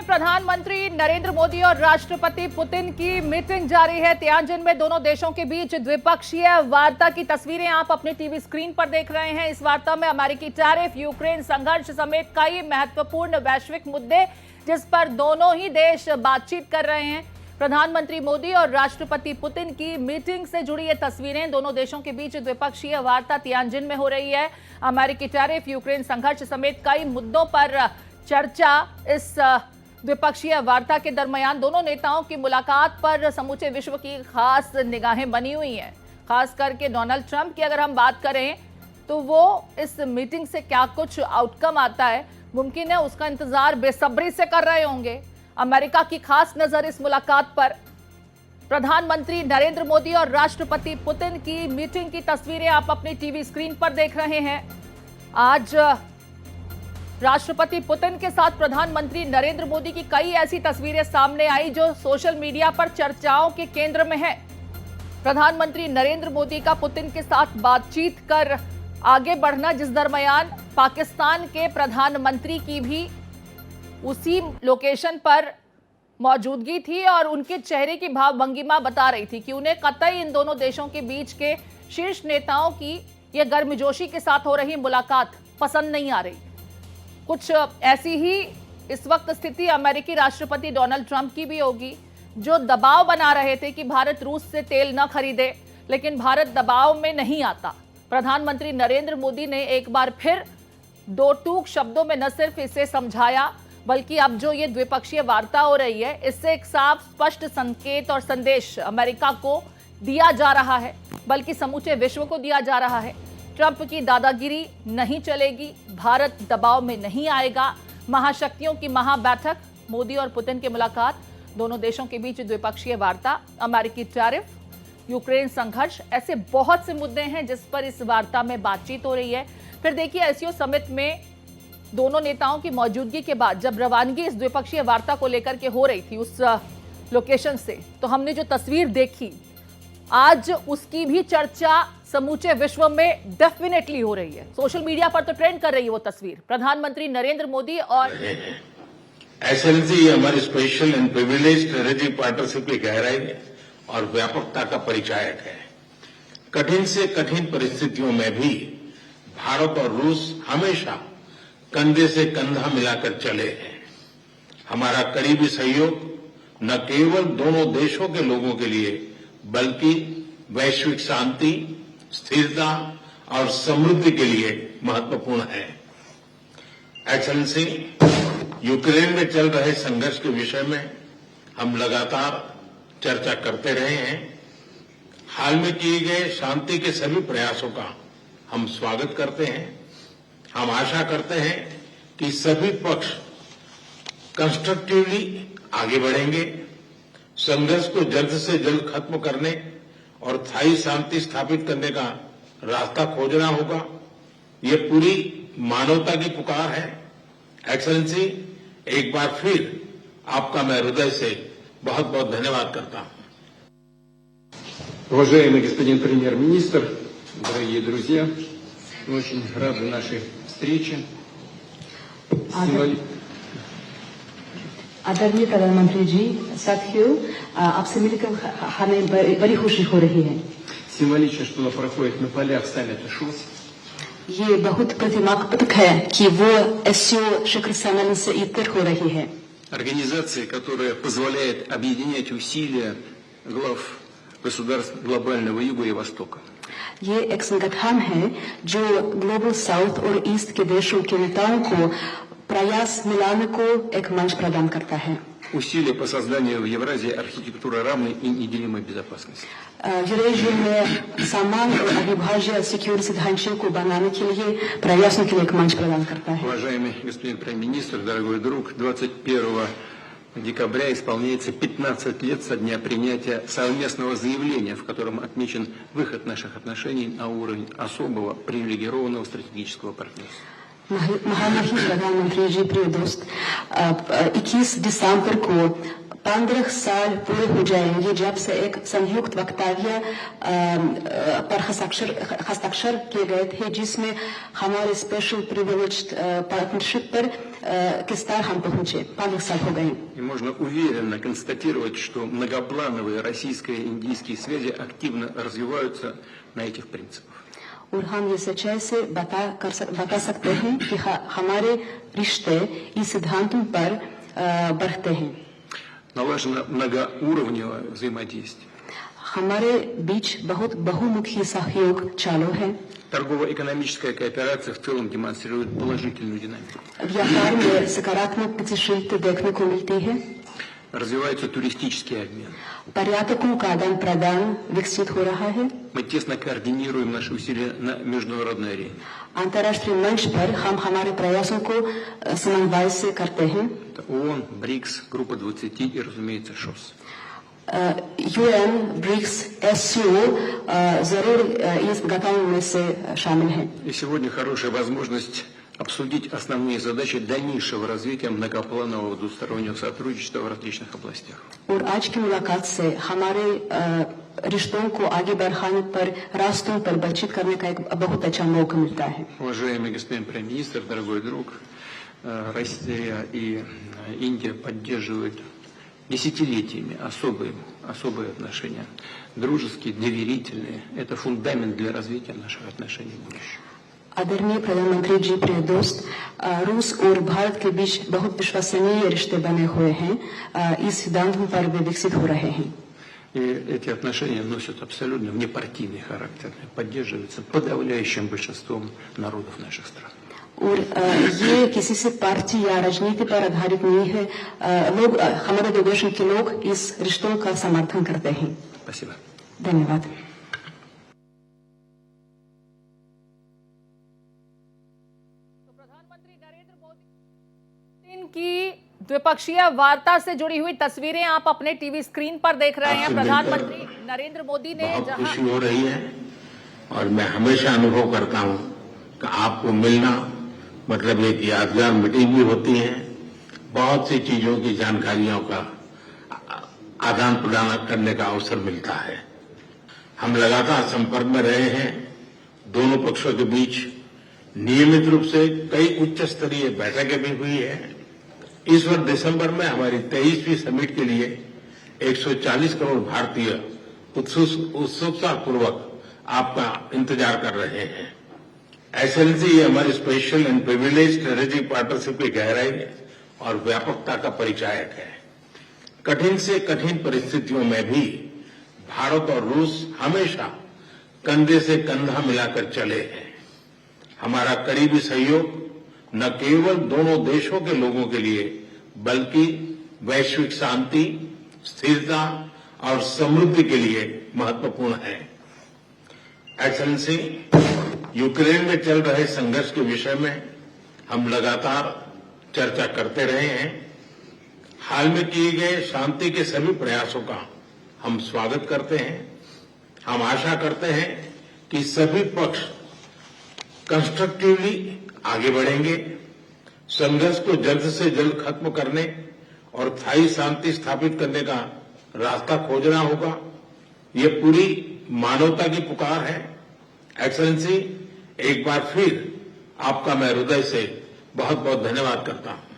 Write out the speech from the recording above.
प्रधानमंत्री नरेंद्र मोदी और राष्ट्रपति पुतिन की मीटिंग जारी है। तियानजिन में दोनों देशों के बीच द्विपक्षीय वार्ता की तस्वीरें आप अपने टीवी स्क्रीन पर देख रहे हैं। इस वार्ता में अमेरिकी टैरिफ, यूक्रेन संघर्ष समेत कई महत्वपूर्ण वैश्विक मुद्दे जिस पर दोनों ही देश बातचीत कर रहे हैं। प्रधानमंत्री मोदी और राष्ट्रपति पुतिन की मीटिंग से जुड़ी ये तस्वीरें, दोनों देशों के बीच द्विपक्षीय वार्ता तियानजिन में हो रही है। अमेरिकी टैरिफ, यूक्रेन संघर्ष समेत कई मुद्दों पर चर्चा। इस द्विपक्षीय वार्ता के दरमियान दोनों नेताओं की मुलाकात पर समूचे विश्व की खास निगाहें बनी हुई हैं। खास करके डोनाल्ड ट्रंप की अगर हम बात करें तो वो इस मीटिंग से क्या कुछ आउटकम आता है, मुमकिन है उसका इंतजार बेसब्री से कर रहे होंगे। अमेरिका की खास नजर इस मुलाकात पर। प्रधानमंत्री नरेंद्र मोदी और राष्ट्रपति पुतिन की मीटिंग की तस्वीरें आप अपनी टीवी स्क्रीन पर देख रहे हैं। आज राष्ट्रपति पुतिन के साथ प्रधानमंत्री नरेंद्र मोदी की कई ऐसी तस्वीरें सामने आई जो सोशल मीडिया पर चर्चाओं के केंद्र में है। प्रधानमंत्री नरेंद्र मोदी का पुतिन के साथ बातचीत कर आगे बढ़ना, जिस दरमियान पाकिस्तान के प्रधानमंत्री की भी उसी लोकेशन पर मौजूदगी थी और उनके चेहरे की भाव भंगिमा बता रही थी कि उन्हें कतई इन दोनों देशों के बीच के शीर्ष नेताओं की यह गर्मजोशी के साथ हो रही मुलाकात पसंद नहीं आ रही। कुछ ऐसी ही इस वक्त स्थिति अमेरिकी राष्ट्रपति डोनाल्ड ट्रंप की भी होगी, जो दबाव बना रहे थे कि भारत रूस से तेल न खरीदे, लेकिन भारत दबाव में नहीं आता। प्रधानमंत्री नरेंद्र मोदी ने एक बार फिर दो टूक शब्दों में न सिर्फ इसे समझाया, बल्कि अब जो ये द्विपक्षीय वार्ता हो रही है, इससे एक साफ स्पष्ट संकेत और संदेश अमेरिका को दिया जा रहा है, बल्कि समूचे विश्व को दिया जा रहा है। ट्रंप की दादागिरी नहीं चलेगी, भारत दबाव में नहीं आएगा। महाशक्तियों की महाबैठक, मोदी और पुतिन की मुलाकात, दोनों देशों के बीच द्विपक्षीय वार्ता, अमेरिकी टैरिफ, यूक्रेन संघर्ष, ऐसे बहुत से मुद्दे हैं जिस पर इस वार्ता में बातचीत हो रही है। फिर देखिए, एससीओ समिट में दोनों नेताओं की मौजूदगी के बाद जब रवानगी इस द्विपक्षीय वार्ता को लेकर के हो रही थी उस लोकेशन से, तो हमने जो तस्वीर देखी, आज उसकी भी चर्चा समूचे विश्व में डेफिनेटली हो रही है। सोशल मीडिया पर तो ट्रेंड कर रही है वो तस्वीर, प्रधानमंत्री नरेंद्र मोदी और एक्सेलेंसी, हमारी special and privileged strategic partnership की गहराई और व्यापकता का परिचायक है। कठिन से कठिन परिस्थितियों में भी भारत और रूस हमेशा कंधे से कंधा मिलाकर चले हैं। हमारा करीबी सहयोग न केवल दोनों देशों के लोगों के लिए, बल्कि वैश्विक शांति, स्थिरता और समृद्धि के लिए महत्वपूर्ण है। एक्सेलेंसी, यूक्रेन में चल रहे संघर्ष के विषय में हम लगातार चर्चा करते रहे हैं। हाल में किए गए शांति के सभी प्रयासों का हम स्वागत करते हैं। हम आशा करते हैं कि सभी पक्ष कंस्ट्रक्टिवली आगे बढ़ेंगे, संघर्ष को जल्द से जल्द खत्म करने और स्थायी शांति स्थापित करने का रास्ता खोजना होगा। ये पूरी मानवता की पुकार है। एक्सेलेंसी, एक बार फिर आपका मैं हृदय से बहुत बहुत धन्यवाद करता हूं। Уважаемый господин премьер-министр, дорогие друзья, мы очень рады нашей встрече. आदरणीय प्रधानमंत्री जी, साथियों, आपसे मिलकर हमें बड़ी खुशी हो रही है। Символично, что проходит на полях саммита ШОС. ये बहुत प्रतिमात्मक है कि वो एससीओ शिखर सम्मेलन से इतर हो रही है। Организация, которая позволяет объединять усилия глав государств глобального Юга и Востока. ये एक संगठन है जो ग्लोबल साउथ और ईस्ट के देशों के नेताओं को प्रयास मिलाने को एक मंच प्रदान करता है। Усилия по созданию в Евразии архитектуры равной и неделимой безопасности. यूरेशिया में समान और अविभाज्य सिक्योरिटी ढांचे को बनाने के लिए प्रयासों के लिए एक मंच प्रदान करता है। Уважаемый господин премьер-министр, дорогой друг, 21 декабря исполняется 15 лет со дня принятия совместного заявления, в котором отмечен выход наших отношений на уровень особого привилегированного стратегического партнерства. महामहिम प्रधानमंत्री जी, प्रिय दोस्त, 21 दिसंबर को 15 साल पूरे हो जाएंगे जब से एक संयुक्त वक्तव्य पर हस्ताक्षर किए गए थे, जिसमें हमारे स्पेशल प्रिविलेज्ड पार्टनरशिप पर किस तरह हम पहुंचे। 15 साल हो गए। И можно уверенно констатировать, что многоплановые российско-индийские связи активно развиваются на этих принципах. और हम ये सच्चाई से बता सकते हैं कि हमारे रिश्ते इस सिद्धांतों पर बढ़ते हैं। Налажено многоуровневое взаимодействие. हमारे बीच बहुत बहुमुखी सहयोग चालू है। Торгово-экономическая кооперация в целом демонстрирует положительную динамику. व्यापार में सकारात्मक गतिशीलता देखने को मिलती है। Развивается туристический обмен. पर्यटकों का आदान प्रदान विकसित हो रहा है। Мы тесно координируем наши усилия на международной арене. अंतर्राष्ट्रीय मंच पर हम हमारे प्रयासों को समन्वय से करते हैं। Это ООН, БРИКС, Группа 20 и, разумеется, ШОС. UN, BRICS, SCO जरूर इस गठन में से शामिल है। И сегодня хорошая возможность обсудить основные задачи дальнейшего развития многопланового двустороннего сотрудничества в различных областях. और आज की मुलाकात से हमारे रिश्तों को आगे बढ़ाने पर रास्तों पर बातचीत करने का एक बहुत अच्छा मौका मिलता है। Уважаемый господин премьер-министр, дорогой друг, Россия и Индия поддерживают десятилетиями особые отношения, дружеские, доверительные. Это фундамент для развития наших отношений в будущем. आदरणीय प्रधानमंत्री जी, प्रिय दोस्त, रूस और भारत के बीच बहुत विश्वसनीय रिश्ते बने हुए हैं। इस सिद्धांतों पर वे विकसित हो रहे हैं। И эти отношения носят абсолютно внепартийный характер, поддерживаются подавляющим большинством народов наших стран. और ये किसी से पार्टी या राजनीति पर आधारित नहीं है। लोग, हमारे दो देशों के लोग इस रिश्तों का समर्थन करते हैं। Спасибо. धन्यवाद। प्रधानमंत्री नरेंद्र मोदी की द्विपक्षीय वार्ता से जुड़ी हुई तस्वीरें आप अपने टीवी स्क्रीन पर देख रहे हैं। प्रधानमंत्री नरेंद्र मोदी ने बहुत खुशी हो रही है और मैं हमेशा अनुभव करता हूं कि आपको मिलना मतलब एक यादगार मीटिंग भी होती है, बहुत सी चीजों की जानकारियों का आदान प्रदान करने का अवसर मिलता है। हम लगातार संपर्क में रहे हैं। दोनों पक्षों के बीच नियमित रूप से कई उच्च स्तरीय बैठकें भी हुई है। इस वर्ष दिसंबर में हमारी 23वीं समिट के लिए 140 करोड़ भारतीय उत्सुकतापूर्वक आपका इंतजार कर रहे हैं। एक्सेलेंसी, ये हमारी special and privileged strategic partnership की गहराई और व्यापकता का परिचायक है। कठिन से कठिन परिस्थितियों में भी भारत और रूस हमेशा कंधे से कंधा मिलाकर चले हैं। हमारा करीबी सहयोग न केवल दोनों देशों के लोगों के लिए बल्कि वैश्विक शांति, स्थिरता और समृद्धि के लिए महत्वपूर्ण है। एक्सेलेंसी, यूक्रेन में चल रहे संघर्ष के विषय में हम लगातार चर्चा करते रहे हैं। हाल में किए गए शांति के सभी प्रयासों का हम स्वागत करते हैं। हम आशा करते हैं कि सभी पक्ष कंस्ट्रक्टिवली आगे बढ़ेंगे। संघर्ष को जल्द से जल्द खत्म करने और स्थायी शांति स्थापित करने का रास्ता खोजना होगा। ये पूरी मानवता की पुकार है। एक्सेलेंसी, एक बार फिर आपका मैं हृदय से बहुत बहुत धन्यवाद करता हूं।